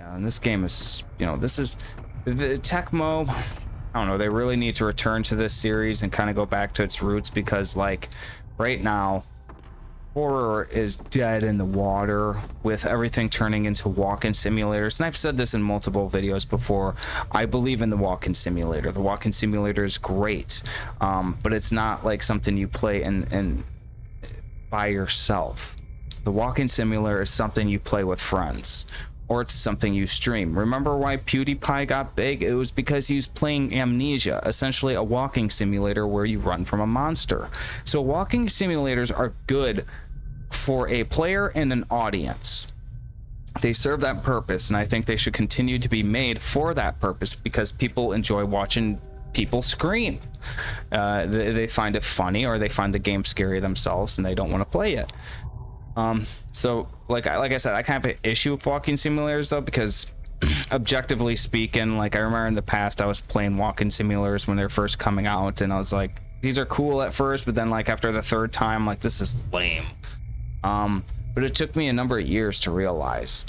Yeah, and this game is, this is the Tecmo. I don't know. They really need to return to this series and kind of go back to its roots, because like right now, horror is dead in the water with everything turning into walk-in simulators. And I've said this in multiple videos before. I believe in the walk-in simulator. The walk-in simulator is great, but it's not like something you play and by yourself. The walk-in simulator is something you play with friends, or it's something you stream. Remember why PewDiePie got big? It was because he was playing Amnesia, essentially a walking simulator where you run from a monster. So walking simulators are good for a player and an audience. They serve that purpose, and I think they should continue to be made for that purpose, because people enjoy watching people scream. They find it funny, or they find the game scary themselves and they don't want to play it. So like I said, I kind of have an issue with walking simulators though, because objectively speaking, like I remember in the past I was playing walking simulators when they're first coming out, and I was like, these are cool at first, but then like after the third time, like, this is lame. But it took me a number of years to realize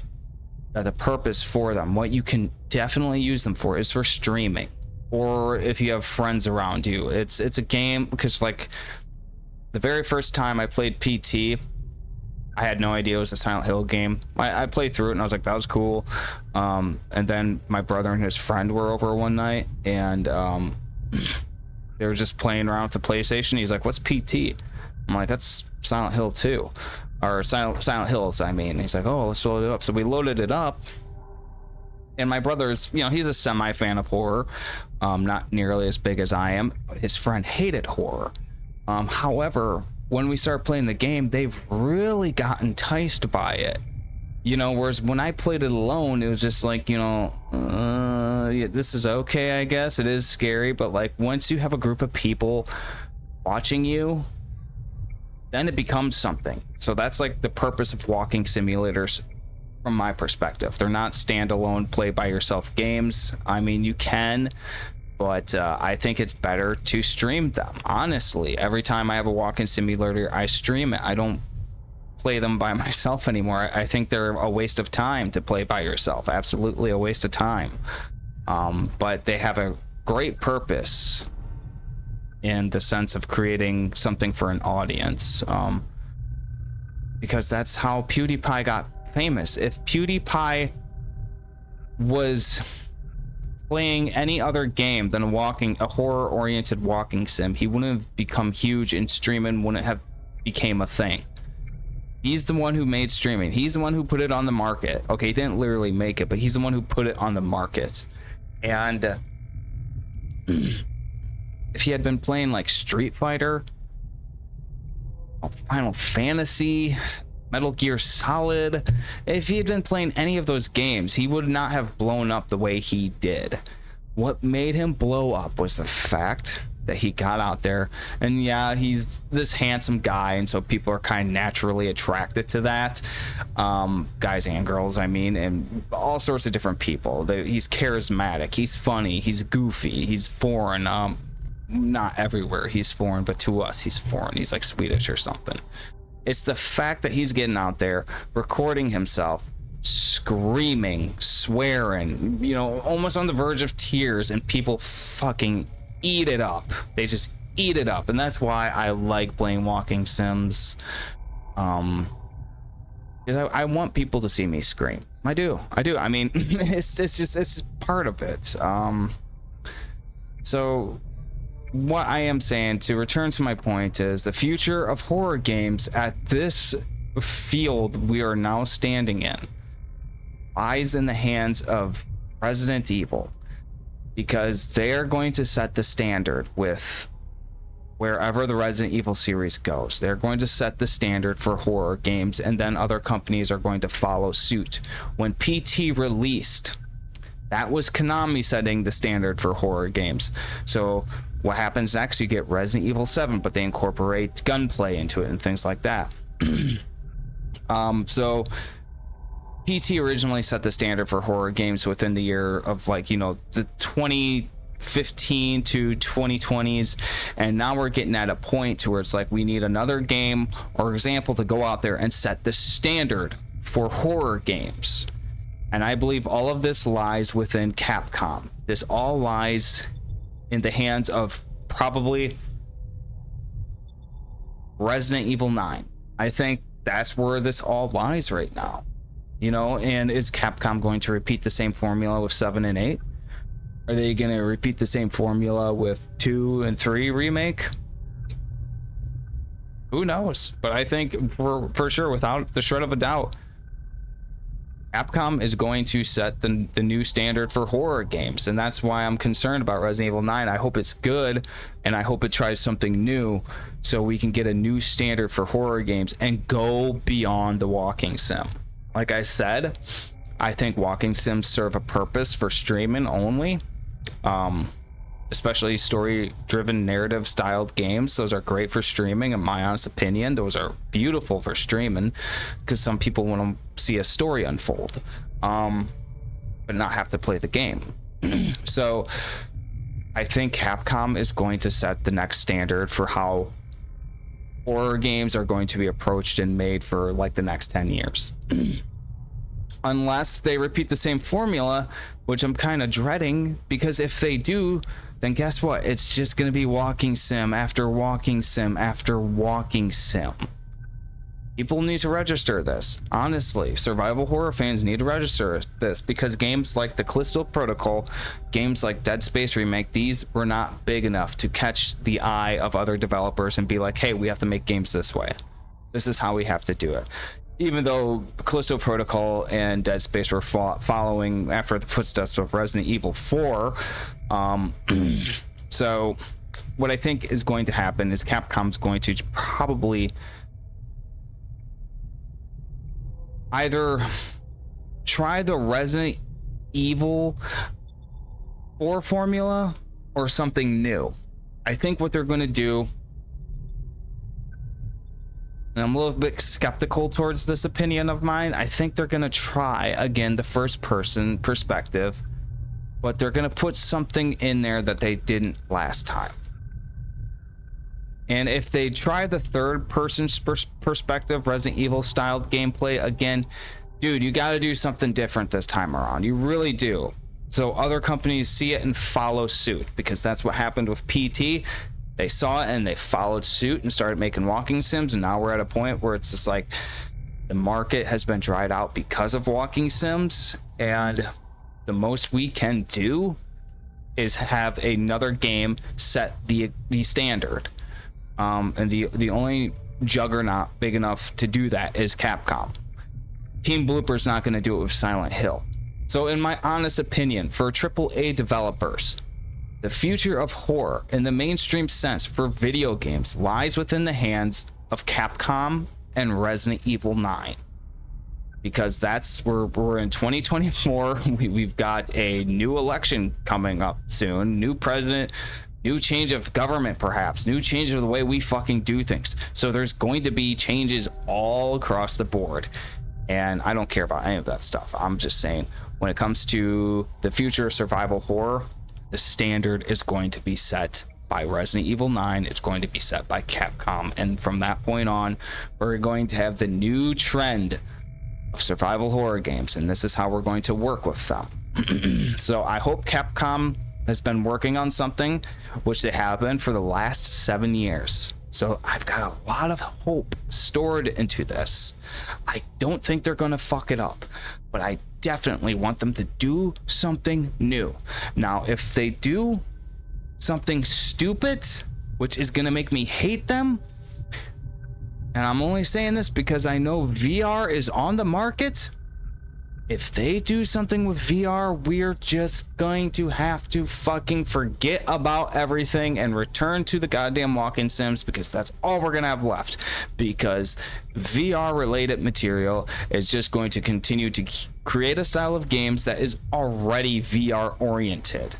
that the purpose for them, what you can definitely use them for, is for streaming, or if you have friends around you. It's a game, because like the very first time I played PT, I had no idea it was a Silent Hill game. I played through it and I was like, that was cool. And then my brother and his friend were over one night, and they were just playing around with the PlayStation. He's like, what's PT? I'm like, that's Silent Hill 2. Or Silent Hills, I mean. He's like, oh, let's load it up. So we loaded it up. And my brother's, he's a semi-fan of horror. Not nearly as big as I am. But his friend hated horror. However, when we start playing the game, they've really got enticed by it. Whereas when I played it alone, it was just like, yeah, this is okay, I guess. It is scary, but like once you have a group of people watching you, then it becomes something. So that's like the purpose of walking simulators from my perspective. They're not standalone play by yourself games. I mean, you can, but I think it's better to stream them. Honestly, every time I have a walk-in simulator, I stream it. I don't play them by myself anymore. I think they're a waste of time to play by yourself. Absolutely a waste of time. But they have a great purpose in the sense of creating something for an audience. Because that's how PewDiePie got famous. If PewDiePie was playing any other game than a horror-oriented walking sim, he wouldn't have become huge, and streaming wouldn't have became a thing. He's the one who made streaming. He's the one who put it on the market. Okay, he didn't literally make it, but he's the one who put it on the market. And if he had been playing like Street Fighter, Final Fantasy, Metal Gear Solid, if he had been playing any of those games, he would not have blown up the way he did. What made him blow up was the fact that he got out there, and yeah, he's this handsome guy, and so people are kind of naturally attracted to that. Guys and girls, I mean, and all sorts of different people. He's charismatic, he's funny, he's goofy, he's foreign. Not everywhere he's foreign, but to us he's foreign. He's like Swedish or something. It's the fact that he's getting out there, recording himself, screaming, swearing, almost on the verge of tears, and people fucking eat it up. They just eat it up, and that's why I like playing walking sims. Because I want people to see me scream. I do. I mean, it's part of it. So what I am saying, to return to my point, is the future of horror games at this field we are now standing in lies in the hands of Resident Evil, because they're going to set the standard with wherever the Resident Evil series goes. They're going to set the standard for horror games, and then other companies are going to follow suit. When PT released, that was Konami setting the standard for horror games. So what happens next? You get Resident Evil 7, but they incorporate gunplay into it and things like that. So PT originally set the standard for horror games within the year of the 2015 to 2020s, and now we're getting at a point to where it's like we need another game or example to go out there and set the standard for horror games. And I believe all of this lies within Capcom. This all lies in the hands of probably Resident Evil 9. I think that's where this all lies right now. You know, and is Capcom going to repeat the same formula with 7 and 8? Are they going to repeat the same formula with 2 and 3 remake? Who knows? But I think for sure, without the shred of a doubt, Capcom is going to set the new standard for horror games, and that's why I'm concerned about Resident Evil 9. I hope it's good, and I hope it tries something new so we can get a new standard for horror games and go beyond the walking sim. Like I said, I think walking sims serve a purpose for streaming only, especially story-driven, narrative-styled games. Those are great for streaming, in my honest opinion. Those are beautiful for streaming because some people want to see a story unfold, but not have to play the game. So I think Capcom is going to set the next standard for how horror games are going to be approached and made for like the next 10 years. Unless they repeat the same formula, which I'm kind of dreading, because if they do, then guess what? It's just going to be walking sim after walking sim after walking sim. People need to register this. Honestly, survival horror fans need to register this, because games like the Callisto Protocol, games like Dead Space Remake, these were not big enough to catch the eye of other developers and be like, hey, we have to make games this way. This is how we have to do it. Even though Callisto Protocol and Dead Space were following after the footsteps of Resident Evil 4. So what I think is going to happen is Capcom's going to probably either try the Resident Evil 4 formula or something new. I think what they're going to do, and I'm a little bit skeptical towards this opinion of mine, I think they're going to try, again, the first person perspective, but they're going to put something in there that they didn't last time. And if they try the third person perspective, Resident Evil styled gameplay, again, dude, you got to do something different this time around. You really do. So other companies see it and follow suit, because that's what happened with PT. They saw it and they followed suit and started making walking sims, and now we're at a point where it's just like the market has been dried out because of walking sims, and the most we can do is have another game set the standard. And the only juggernaut big enough to do that is Capcom. Team Blooper's not going to do it with Silent Hill. So in my honest opinion, for AAA developers, the future of horror in the mainstream sense for video games lies within the hands of Capcom and Resident Evil 9. Because that's where we're in 2024. We've got a new election coming up soon, new president, new change of government, perhaps new change of the way we fucking do things. So there's going to be changes all across the board, and I don't care about any of that stuff. I'm just saying, when it comes to the future of survival horror, the standard is going to be set by Resident Evil 9. It's going to be set by Capcom, and from that point on, we're going to have the new trend of survival horror games, and this is how we're going to work with them. So I hope Capcom has been working on something, which they have been for the last 7 years. So I've got a lot of hope stored into this. I don't think they're going to fuck it up, but I definitely want them to do something new. Now, if they do something stupid, which is going to make me hate them, and I'm only saying this because I know VR is on the market, if they do something with VR, we're just going to have to fucking forget about everything and return to the goddamn walking sims, because that's all we're going to have left. Because VR related material is just going to continue to create a style of games that is already VR oriented.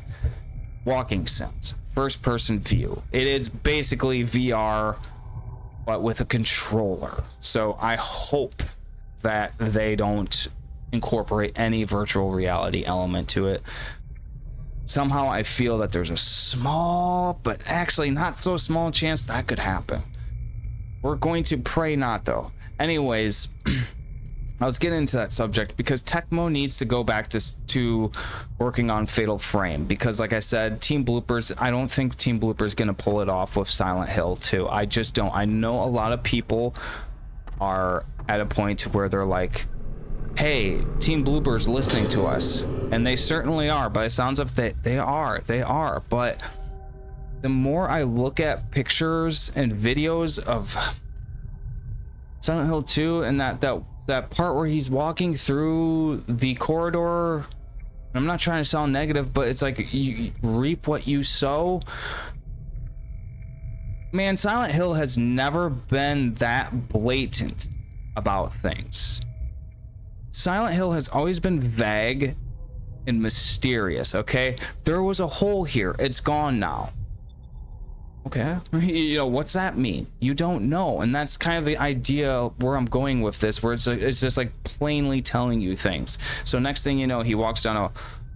Walking sims, first person view. It is basically VR, but with a controller. So I hope that they don't incorporate any virtual reality element to it. Somehow I feel that there's a small, but actually not so small chance that could happen. We're going to pray not, though. Anyways, I was getting into that subject because Tecmo needs to go back to working on Fatal Frame, because like I said, Team Bloopers, I don't think Team Bloopers is going to pull it off with Silent Hill 2. I just don't. I know a lot of people are at a point where they're like, hey, Team Bloopers listening to us, and they certainly are, but it sounds like they are, but the more I look at pictures and videos of Silent Hill 2 and that part where he's walking through the corridor, I'm not trying to sound negative, but it's like you reap what you sow. Man, Silent Hill has never been that blatant about things. Silent Hill has always been vague and mysterious, okay? There was a hole here. It's gone now. Okay, you know, what's that mean? You don't know. And that's kind of the idea where I'm going with this, where it's just like plainly telling you things. So next thing you know, he walks down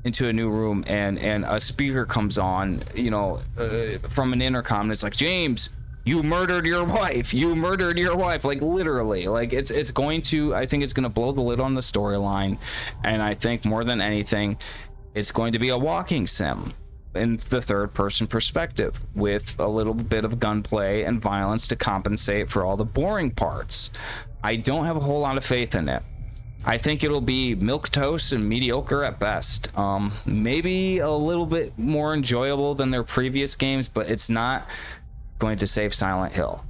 into a new room, and a speaker comes on, you know, from an intercom, and it's like, James, you murdered your wife. You murdered your wife. Like literally, like it's going to, I think it's going to blow the lid on the storyline. And I think more than anything, it's going to be a walking sim in the third person perspective with a little bit of gunplay and violence to compensate for all the boring parts. I don't have a whole lot of faith in it. I think it'll be milquetoast and mediocre at best. Maybe a little bit more enjoyable than their previous games, but it's not going to save Silent Hill.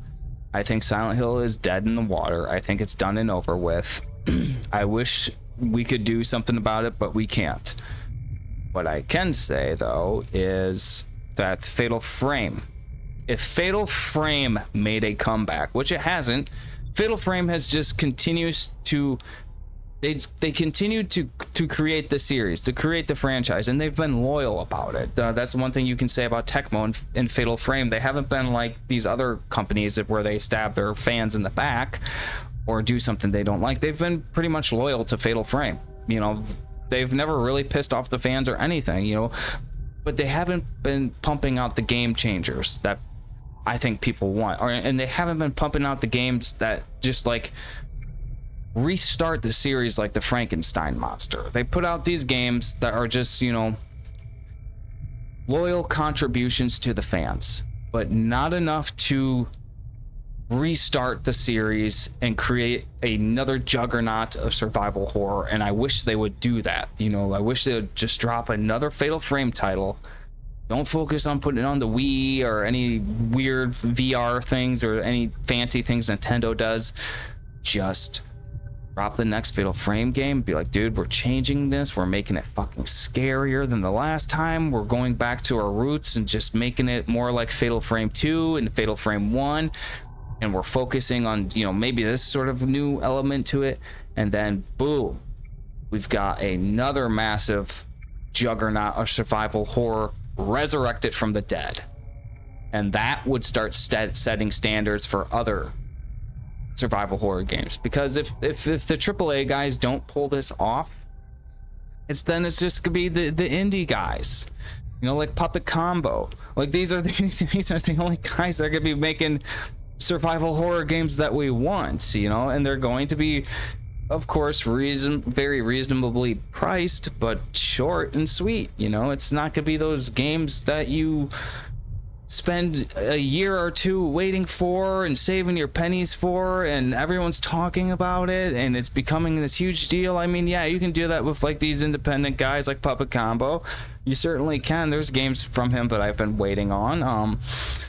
I think Silent Hill is dead in the water. I think it's done and over with. I wish we could do something about it, but we can't. What I can say, though, is that Fatal Frame, if Fatal Frame made a comeback, which it hasn't, Fatal Frame has just continues to, they continue to create the series, to create the franchise, and they've been loyal about it. That's the one thing you can say about Tecmo and Fatal Frame. They haven't been like these other companies where they stab their fans in the back or do something they don't like. They've been pretty much loyal to Fatal Frame. You know, they've never really pissed off the fans or anything, you know, but they haven't been pumping out the game changers that I think people want, and they haven't been pumping out the games that just like restart the series like the Frankenstein monster. They put out these games that are just, you know, loyal contributions to the fans, but not enough to restart the series and create another juggernaut of survival horror. And I wish they would do that. You know, I wish they would just drop another Fatal Frame title. Don't focus on putting it on the Wii or any weird VR things or any fancy things Nintendo does. Just drop the next Fatal Frame game. Be like, dude, we're changing this. We're making it fucking scarier than the last time. We're going back to our roots and just making it more like Fatal Frame 2 and Fatal Frame 1. And we're focusing on, you know, maybe this sort of new element to it. And then, boom, we've got another massive juggernaut of survival horror resurrected from the dead. And that would start setting standards for other survival horror games. Because if the AAA guys don't pull this off, it's just gonna be the indie guys. You know, like Puppet Combo. Like these are the only guys that are gonna be making survival horror games that we want, you know, and they're going to be, of course, very reasonably priced, but short and sweet. You know, it's not gonna be those games that you spend a year or two waiting for and saving your pennies for, and everyone's talking about it and it's becoming this huge deal. I mean, yeah, you can do that with like these independent guys like Puppet Combo. You certainly can. There's games from him that I've been waiting on.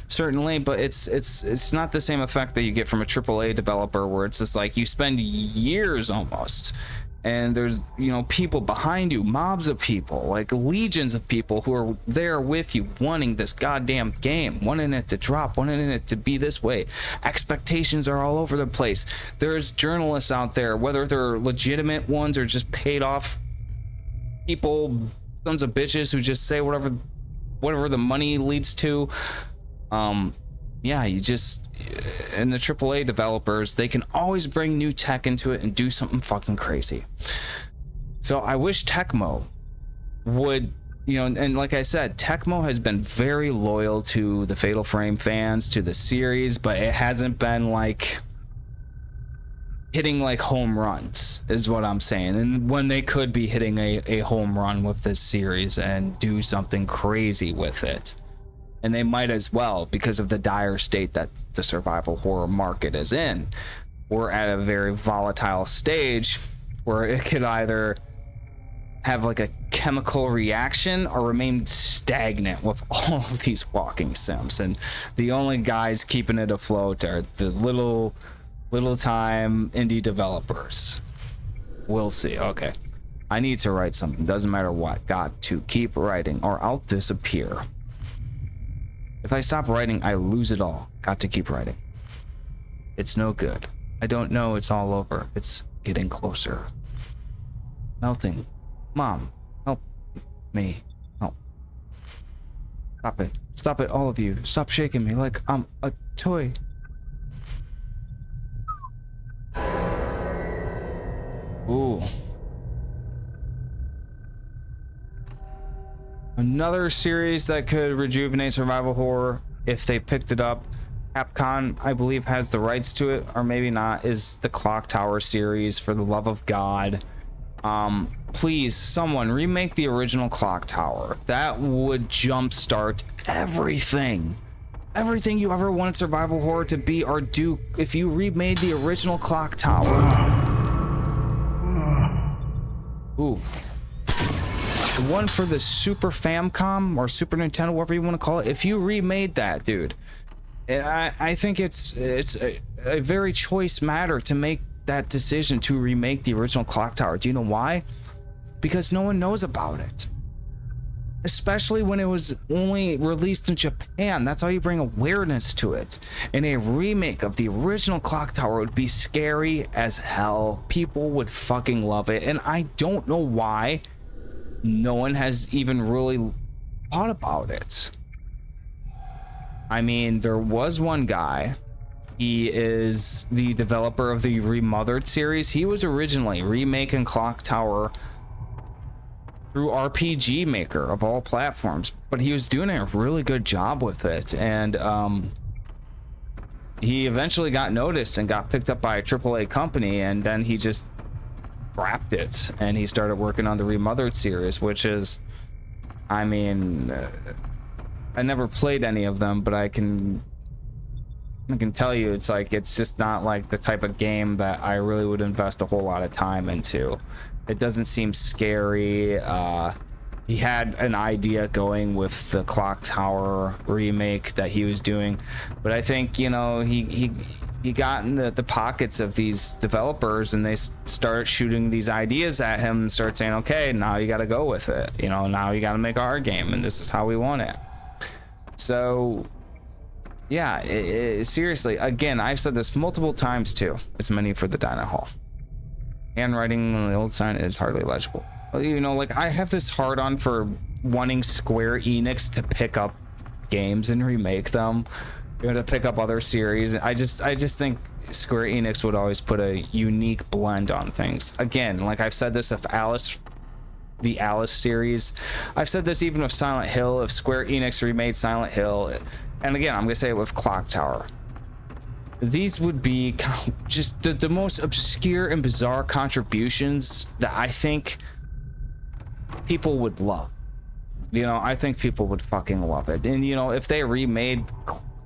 Certainly, but it's not the same effect that you get from a AAA developer, where it's just like you spend years almost, and there's, you know, people behind you, mobs of people, like legions of people who are there with you, wanting this goddamn game, wanting it to drop, wanting it to be this way. Expectations are all over the place. There's journalists out there, whether they're legitimate ones or just paid off people, sons of bitches who just say whatever the money leads to. Yeah, you just, and the AAA developers, they can always bring new tech into it and do something fucking crazy. So I wish Tecmo would, you know, and like I said, Tecmo has been very loyal to the Fatal Frame fans, to the series, but it hasn't been like hitting like home runs is what I'm saying, and when they could be hitting a home run with this series and do something crazy with it. And they might as well, because of the dire state that the survival horror market is in. We're at a very volatile stage where it could either have like a chemical reaction or remain stagnant with all of these walking sims, and the only guys keeping it afloat are the little time indie developers. We'll see. Okay, I need to write something, doesn't matter what. Got to keep writing or I'll disappear. If I stop writing, I lose it all. Got to keep writing. It's no good. I don't know it's all over. It's getting closer. Melting. Mom, help me. Help. Stop it. Stop it, all of you. Stop shaking me like I'm a toy. Ooh. Another series that could rejuvenate survival horror if they picked it up. Capcom, I believe, has the rights to it, or maybe not, is the Clock Tower series, for the love of God. Please, someone remake the original Clock Tower. That would jumpstart everything. Everything you ever wanted survival horror to be or do if you remade the original Clock Tower. Ooh. The one for the Super Famicom or Super Nintendo, whatever you want to call it. If you remade that, dude, I think it's a very choice matter to make that decision to remake the original Clock Tower. Do you know why? Because no one knows about it. Especially when it was only released in Japan. That's how you bring awareness to it. And a remake of the original Clock Tower would be scary as hell. People would fucking love it. And I don't know why no one has even really thought about it. I mean, there was one guy. He is the developer of the Remothered series. He was originally remaking Clock Tower through RPG Maker of all platforms, but he was doing a really good job with it, and he eventually got noticed and got picked up by a AAA company, and then he just scrapped it and he started working on the Remothered series, which is, I mean, I never played any of them, but I can tell you it's like, it's just not like the type of game that I really would invest a whole lot of time into. It doesn't seem scary. He had an idea going with the Clock Tower remake that he was doing, but I think, you know, he got in the pockets of these developers, and they start shooting these ideas at him and start saying, okay, now you got to go with it. You know, now you got to make our game, and this is how we want it. So yeah, seriously, again, I've said this multiple times too. It's money for the Dinah Hall. Handwriting on the old sign is hardly legible. You know, like, I have this hard on for wanting Square Enix to pick up games and remake them, you know, to pick up other series. I just think Square Enix would always put a unique blend on things. Again, like I've said this of Alice, the Alice series. I've said this even of Silent Hill. If Square Enix remade Silent Hill, and again, I'm gonna say it with Clock Tower, these would be just the most obscure and bizarre contributions that I think people would love. You know, I think people would fucking love it. And, you know, if they remade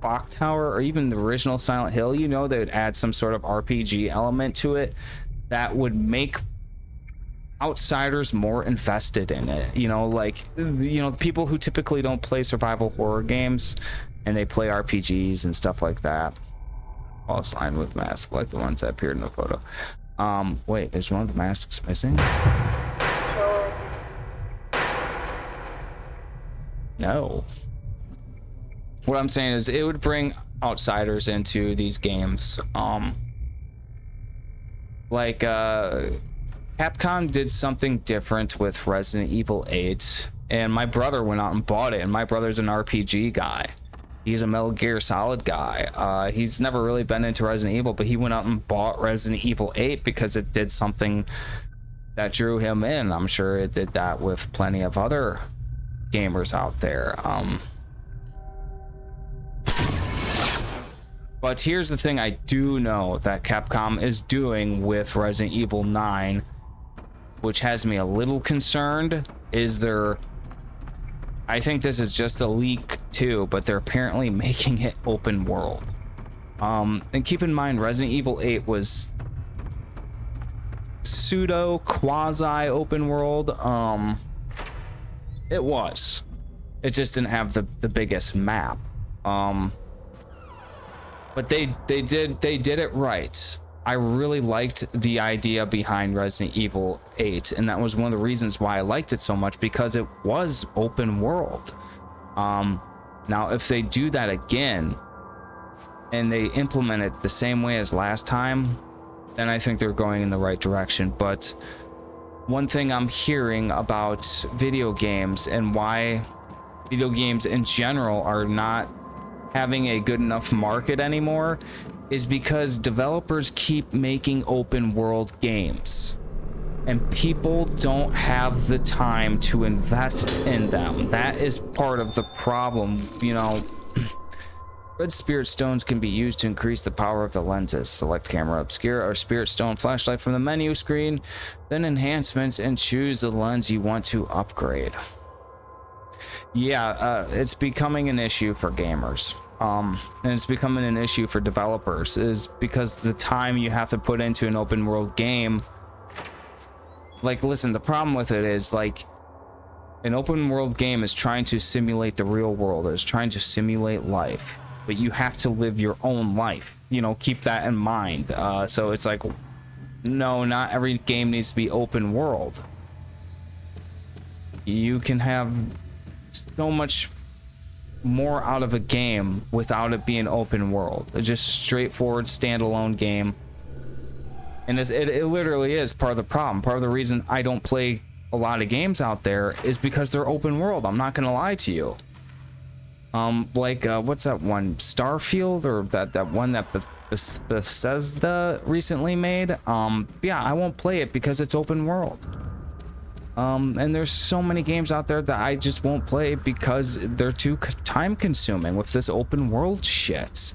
Clock Tower or even the original Silent Hill, you know, they would add some sort of RPG element to it that would make outsiders more invested in it. You know, like, you know, people who typically don't play survival horror games and they play RPGs and stuff like that. All signed with masks, like the ones that appeared in the photo. Wait, is one of the masks missing? No. What I'm saying is it would bring outsiders into these games. Like Capcom did something different with Resident Evil 8, and my brother went out and bought it, and my brother's an RPG guy. He's a Metal Gear Solid guy. He's never really been into Resident Evil, but he went out and bought Resident Evil 8 because it did something that drew him in. I'm sure it did that with plenty of other gamers out there. But here's the thing I do know that Capcom is doing with Resident Evil 9, which has me a little concerned, is they're... I think this is just a leak too, but they're apparently making it open world. And keep in mind, Resident Evil 8 was pseudo quasi open world. It was. It just didn't have the biggest map. But they did it right. I really liked the idea behind Resident Evil 8, and that was one of the reasons why I liked it so much, because it was open world. Now if they do that again and they implement it the same way as last time, then I think they're going in the right direction. But one thing I'm hearing about video games and why video games in general are not having a good enough market anymore is because developers keep making open world games and people don't have the time to invest in them. That is part of the problem. You know, red spirit stones can be used to increase the power of the lenses. Select camera obscura or spirit stone flashlight from the menu screen, then enhancements, and choose the lens you want to upgrade. Yeah, it's becoming an issue for gamers. And it's becoming an issue for developers, is because the time you have to put into an open world game. Like, listen, the problem with it is, like, an open world game is trying to simulate the real world. It's trying to simulate life, but you have to live your own life. You know, keep that in mind. So it's like, no, not every game needs to be open world. You can have so much more out of a game without it being open world. It's just straightforward standalone game. And it literally is part of the problem. Part of the reason I don't play a lot of games out there is because they're open world. I'm not gonna lie to you. Like what's that one, Starfield, or that one that Bethesda recently made? Yeah, I won't play it because it's open world. And there's so many games out there that I just won't play because they're too time consuming with this open world shit.